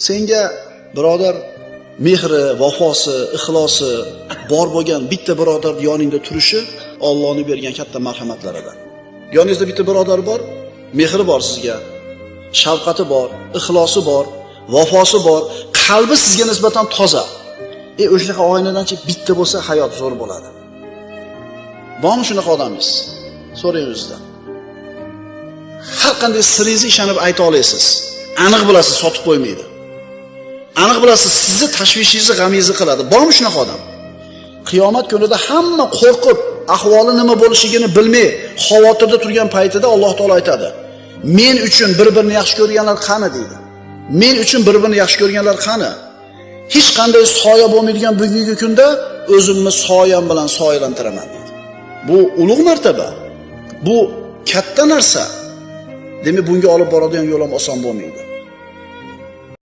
Senga birodar mehri, vafosi, ixlosi bor bo'lgan bitta birodar yoningda turishi Allohning bergan katta marhamatlaridan. Yoningizda bitta birodar bor, mehri bor sizga, shafqati bor, ixlosi bor, vafosi bor, qalbi sizga nisbatan toza. O'shaqa oynadanchi bitta bo'lsa hayot zo'r bo'ladi. Bormi shunaqa odamingiz? So'rang o'zingizdan. Har qanday siringizni ishonib ayta olasiz. Aniq bilasiz, sotib qo'ymaydi. Aniq bilasiz, sizni tashvishingizni, g'amingizni qiladi. Bormi shunaqa odam? Qiyomat kunida hamma qo'rqib, ahvoli nima bo'lishligini bilmay, xavotirda turgan paytida Alloh taolo aytadi: "Men uchun bir-birini yaxshi ko'rganlar qani?" deydi. "Men uchun bir-birini yaxshi ko'rganlar qani?" Hech qanday soya bo'lmaydigan bugungi kunda o'zimni soyam bilan soyalantiraman deydi. Bu ulug' martaba. Bu katta narsa. Demak, bunga olib boradigan yo'l ham oson bo'lmaydi.